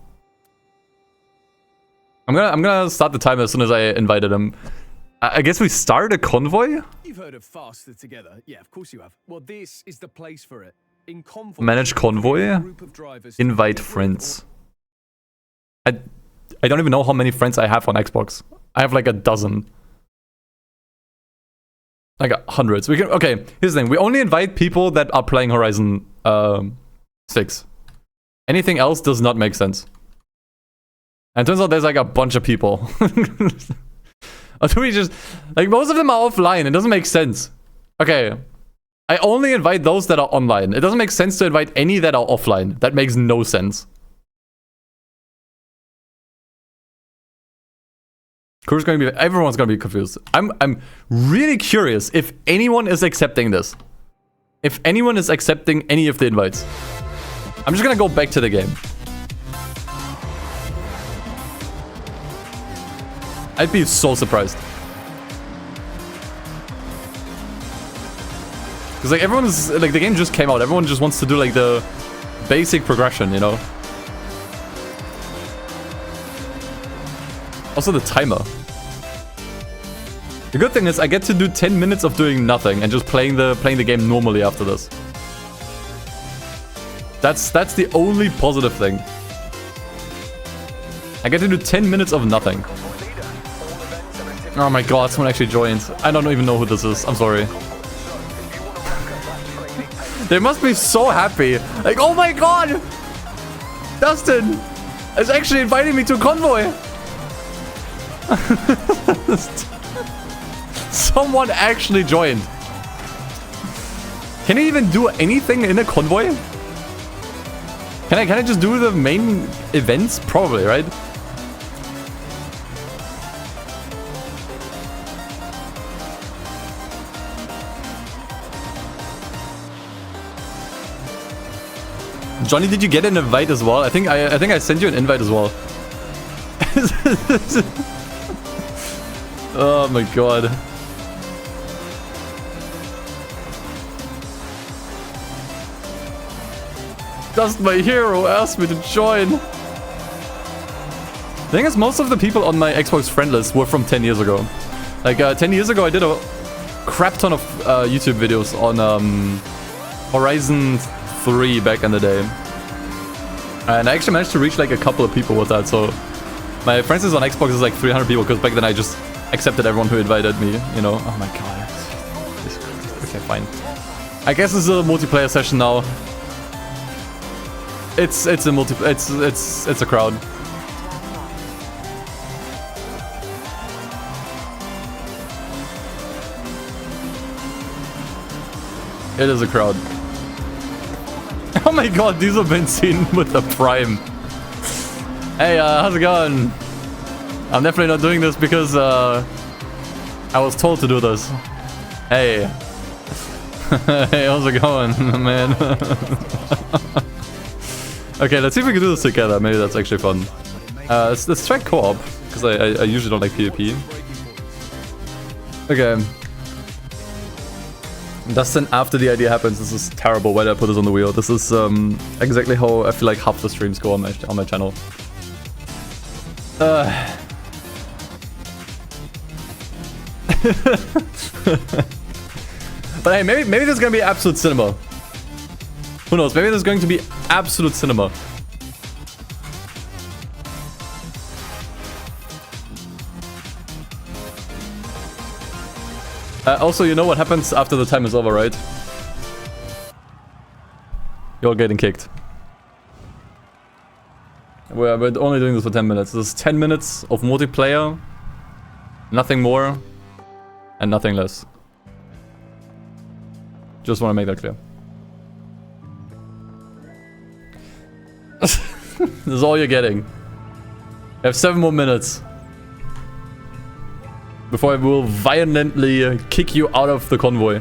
gonna start the timer as soon as I invited him. I guess we start a convoy? You've heard of Faster Together. Yeah, of course you have. Well, this is the place for it. In convoy, Manage convoy? a group of drivers Invite friends. I don't even know how many friends I have on Xbox. I have like a dozen. Like hundreds. We can... Okay, here's the thing. We only invite people that are playing Horizon 6. Anything else does not make sense. And it turns out there's like a bunch of people. Or do we just... Like, most of them are offline. It doesn't make sense. Okay. I only invite those that are online. It doesn't make sense to invite any that are offline. That makes no sense. Crew's gonna be... Everyone's gonna be confused. I'm really curious if anyone is accepting this. If anyone is accepting any of the invites. I'm just gonna go back to the game. I'd be so surprised. Because like everyone's... Like the game just came out. Everyone just wants to do like the basic progression, you know? Also the timer. The good thing is I get to do 10 minutes of doing nothing and just playing the game normally after this. That's the only positive thing. I get to do 10 minutes of nothing. Oh my god, someone actually joined. I don't even know who this is. I'm sorry. They must be so happy. Like, oh my god! Dustin is actually inviting me to a convoy. Someone actually joined. Can I even do anything in a convoy? Can I just do the main events? Probably, right? Johnny, did you get an invite as well? I think I sent you an invite as well. Oh my god. Just my hero asked me to join. The thing is, most of the people on my Xbox friend list were from 10 years ago. Like, 10 years ago I did a crap ton of YouTube videos on Horizon 3 back in the day. And I actually managed to reach like a couple of people with that, so... My friends list on Xbox is like 300 people, because back then I just accepted everyone who invited me, you know? Oh my god. Okay, fine. I guess this is a multiplayer session now. It's a it's a crowd. It is a crowd. Oh my god, these have been seen with the Prime. Hey, how's it going? I'm definitely not doing this because I was told to do this. Hey. Hey, how's it going, man? Okay, let's see if we can do this together. Maybe that's actually fun. Let's try co-op, because I usually don't like PvP. Okay. Dustin, after the idea happens, this is terrible. Why did I put this on the wheel? This is exactly how I feel like half the streams go on my channel. But hey, maybe this is gonna be absolute cinema. Who knows? Maybe this is going to be absolute cinema. Also, you know what happens after the time is over, right? You're getting kicked. We're only doing this for 10 minutes. This is 10 minutes of multiplayer. Nothing more. And nothing less. Just want to make that clear. This is all you're getting. You have 7 more minutes. Before I will violently kick you out of the convoy.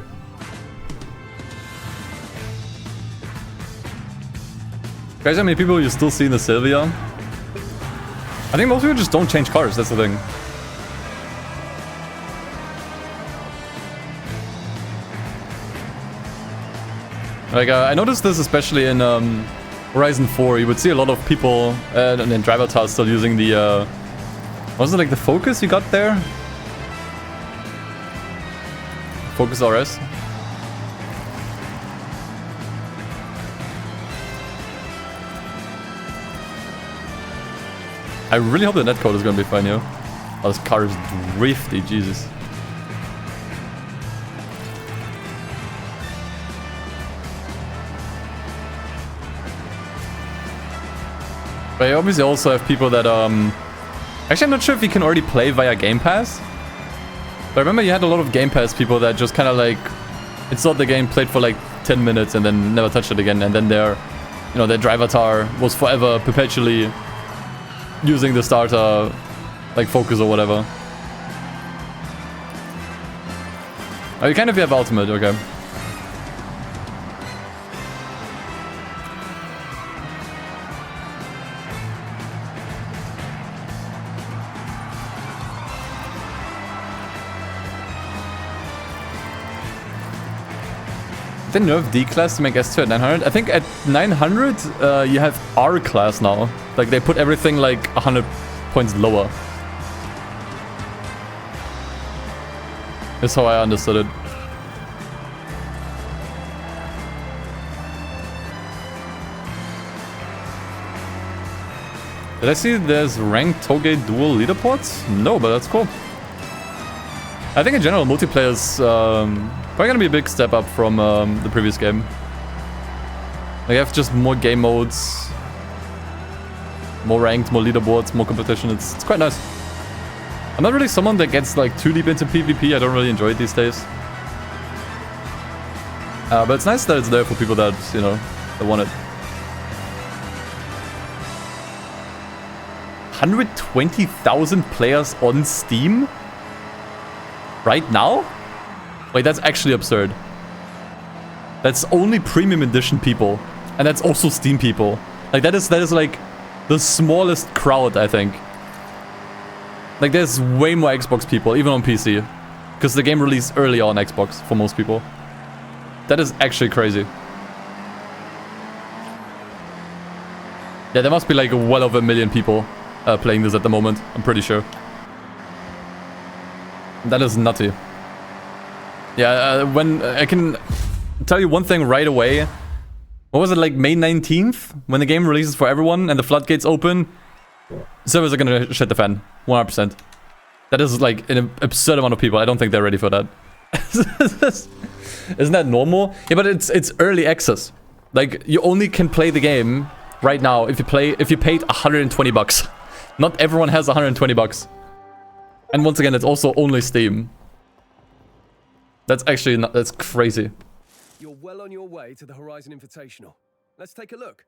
Guys, how many people you still see in the Sylvia? I think most people just don't change cars, that's the thing. Like, I noticed this especially in Horizon 4. You would see a lot of people and driver tasks still using the... was it like the Focus you got there? Focus RS. I really hope the netcode is gonna be fine here. Oh, this car is drifty, Jesus. But you obviously also have people that actually, I'm not sure if you can already play via Game Pass. But I remember you had a lot of Game Pass people that just kind of like installed the game, played for like 10 minutes and then never touched it again. And then their, you know, their drive avatar was forever perpetually using the starter like Focus or whatever. Oh, you kind of have ultimate, okay. They nerfed D-Class to make S2 at 900? I think at 900 you have R-Class now. Like they put everything like 100 points lower. That's how I understood it. Did I see there's ranked Toge dual leaderboards? No, but that's cool. I think in general multiplayer is probably gonna be a big step up from the previous game. Like you have just more game modes, more ranked, more leaderboards, more competition. It's quite nice. I'm not really someone that gets like too deep into PvP. I don't really enjoy it these days. But it's nice that it's there for people that, you know, that want it. 120,000 players on Steam? Right now? Wait, that's actually absurd. That's only premium edition people. And that's also Steam people. Like that is like the smallest crowd, I think. Like there's way more Xbox people, even on PC. Because the game released early on Xbox for most people. That is actually crazy. Yeah, there must be like well over 1 million people playing this at the moment, I'm pretty sure. That is nutty. Yeah, when I can tell you one thing right away. What was it, like May 19th? When the game releases for everyone and the floodgates open, servers are gonna shit the fan. 100%. That is like an absurd amount of people. I don't think they're ready for that. Isn't that normal? Yeah, but it's early access. Like, you only can play the game right now if you paid 120 bucks. Not everyone has 120 bucks. And once again, it's also only Steam. That's actually not, that's crazy. You're well on your way to the Horizon Invitational. Let's take a look.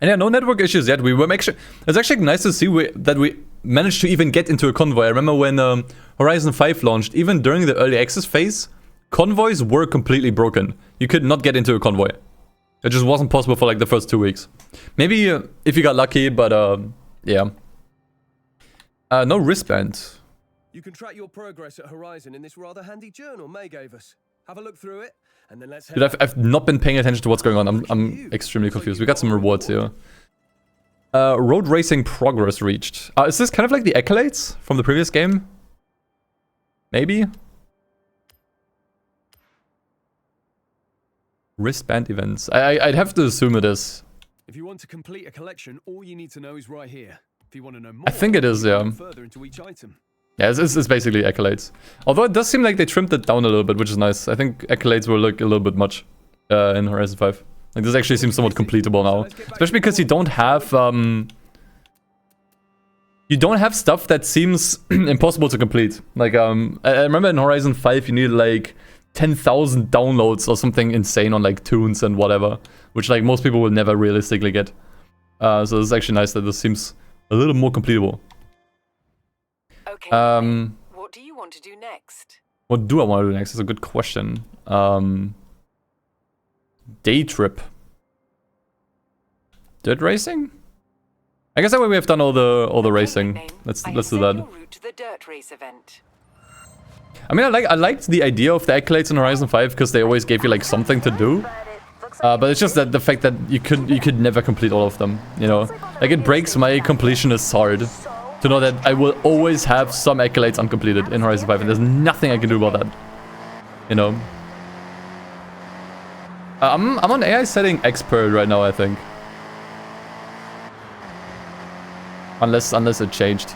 And yeah, no network issues yet. We were actually, it's actually nice to see that we managed to even get into a convoy. I remember when Horizon 5 launched, even during the early access phase, convoys were completely broken. You could not get into a convoy. It just wasn't possible for like the first 2 weeks. Maybe if you got lucky, but yeah. No wristband. You can track your progress at Horizon in this rather handy journal May gave us. Have a look through it, and then let's head. Dude, I've not been paying attention to what's going on. I'm extremely confused. We got some rewards here. Road racing progress reached. Is this kind of like the accolades from the previous game? Maybe? Wristband events. I'd have to assume it is. If you want to complete a collection, all you need to know is right here. If you want to know more, I think it is, yeah. Further into each item. Yeah, it's basically accolades. Although it does seem like they trimmed it down a little bit, which is nice. I think accolades were like a little bit much in Horizon 5. Like this actually seems somewhat completable now. Especially because you don't have stuff that seems impossible to complete. Like I remember in Horizon 5 you needed like 10,000 downloads or something insane on like tunes and whatever, which like most people will never realistically get. So it's actually nice that this seems a little more completable. Okay. What do you want to do next? What do I want to do next? That's a good question. Day trip. Dirt racing? I guess that way we have done all the racing. Let's do that. Route to the dirt race event. I mean, I liked the idea of the accolades in Horizon 5 because they always gave you like something to do. But it's just that the fact that you could never complete all of them, you know? Like it breaks my completionist heart to know that I will always have some accolades uncompleted in Horizon 5 and there's nothing I can do about that. You know? I'm on AI setting expert right now, I think. Unless it changed.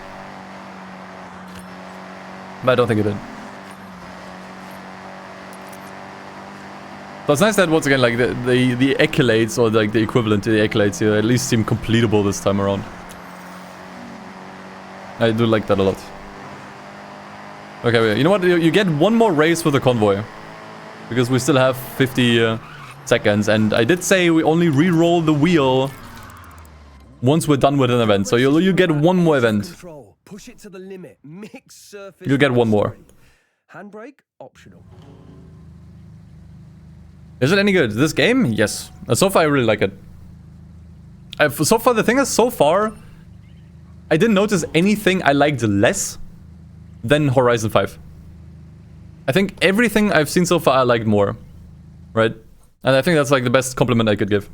But I don't think it did. So it's nice that once again, like the accolades or like the equivalent to the accolades here at least seem completable this time around. I do like that a lot. Okay, you know what? You get one more race with the convoy. Because we still have 50 seconds. And I did say we only re-roll the wheel once we're done with an event. So you get one more event. Push it to the limit. Mix surface. You get one more. Handbrake optional. Is it any good? This game? Yes. So far I really like it. So far the thing is, so far I didn't notice anything I liked less than Horizon 5. I think everything I've seen so far I liked more. Right? And I think that's like the best compliment I could give.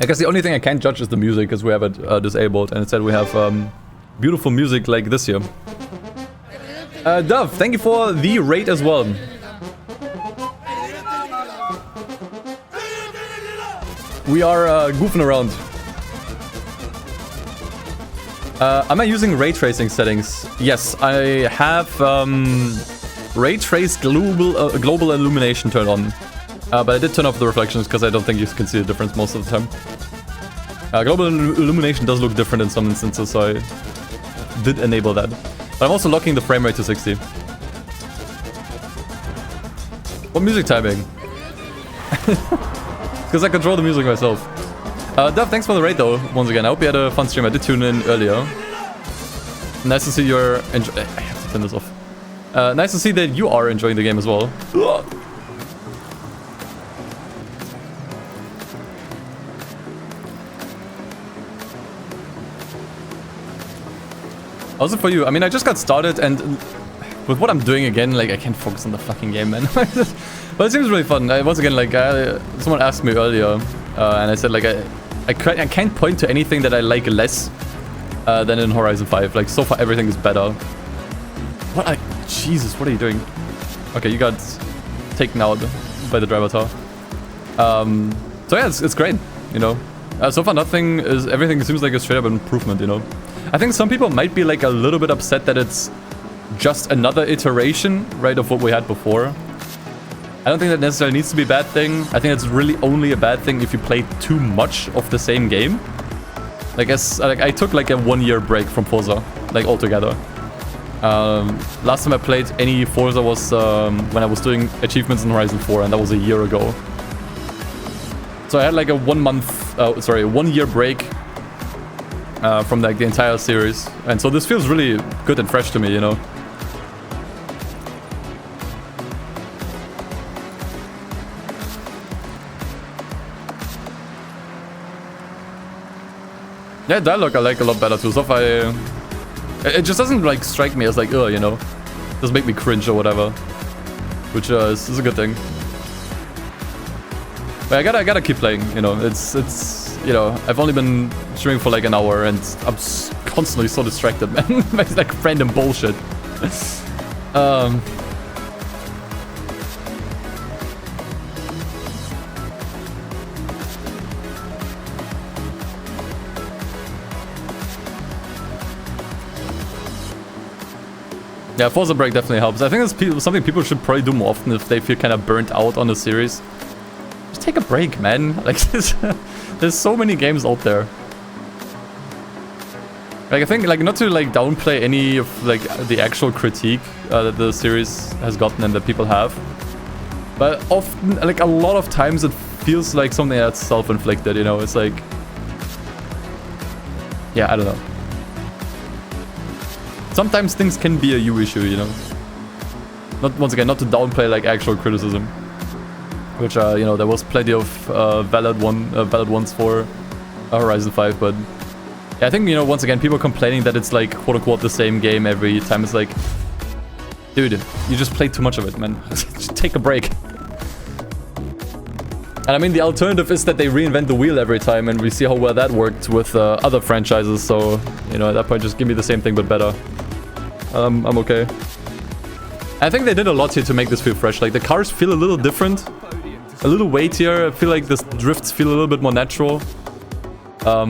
I guess the only thing I can't judge is the music because we have it disabled and instead we have beautiful music like this here. Dove, thank you for the raid as well. We are goofing around. Am I using ray tracing settings? Yes, I have ray trace global illumination turned on. But I did turn off the reflections because I don't think you can see the difference most of the time. Global illumination does look different in some instances, so I did enable that. But I'm also locking the frame rate to 60. What music timing? Because I control the music myself. Dove, thanks for the raid though, once again. I hope you had a fun stream. I did tune in earlier. Nice to see you're I have to turn this off. Nice to see that you are enjoying the game as well. Also for you, I mean, I just got started and with what I'm doing again, like I can't focus on the fucking game, man. But it seems really fun. Once again, like someone asked me earlier and I said like I can't point to anything that I like less than in Horizon 5. Like so far everything is better. Jesus, what are you doing? Okay, you got taken out by the driver tower. So yeah, it's great, you know. So far everything seems like a straight up improvement, you know. I think some people might be like a little bit upset that it's just another iteration, right, of what we had before. I don't think that necessarily needs to be a bad thing. I think it's really only a bad thing if you play too much of the same game. Like, I took like a 1-year break from Forza, like altogether. Last time I played any Forza was when I was doing achievements in Horizon 4, and that was a year ago. So I had like a 1-year break from like the entire series, and so this feels really good and fresh to me, you know. Yeah, dialogue I like a lot better too. So if it just doesn't like strike me as like, you know, doesn't make me cringe or whatever, which is a good thing. But I gotta keep playing, you know. It's you know, I've only been streaming for like an hour and I'm constantly so distracted, man. It's like random bullshit. Yeah, Forza break definitely helps. I think it's something people should probably do more often if they feel kind of burnt out on the series. Just take a break, man. Like, there's so many games out there. Like, I think, like, not to, like, downplay any of, like, the actual critique that the series has gotten and that people have. But often, like, a lot of times it feels like something that's self-inflicted, you know? It's like... Yeah, I don't know. Sometimes things can be a you issue, you know. Not, once again, not to downplay like actual criticism, which you know, there was plenty of valid ones for Horizon 5, but yeah, I think, you know, once again, people complaining that it's like quote unquote the same game every time. It's like, dude, you just played too much of it, man. Just take a break. And I mean, the alternative is that they reinvent the wheel every time, and we see how well that worked with other franchises. So, you know, at that point, just give me the same thing but better. I'm okay. I think they did a lot here to make this feel fresh. Like, the cars feel a little different, a little weightier. I feel like the drifts feel a little bit more natural. A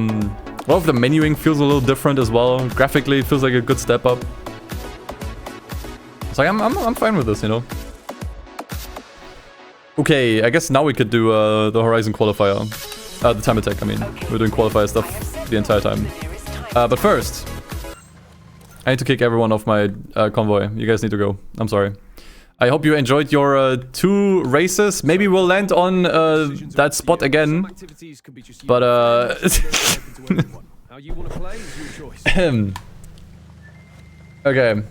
lot of the menuing feels a little different as well. Graphically, it feels like a good step up. It's like, I'm fine with this, you know. Okay, I guess now we could do the Horizon qualifier. The time attack, I mean. We're doing qualifier stuff the entire time. But first, I need to kick everyone off my convoy. You guys need to go. I'm sorry. I hope you enjoyed your 2 races. Maybe we'll land on that spot again. But okay.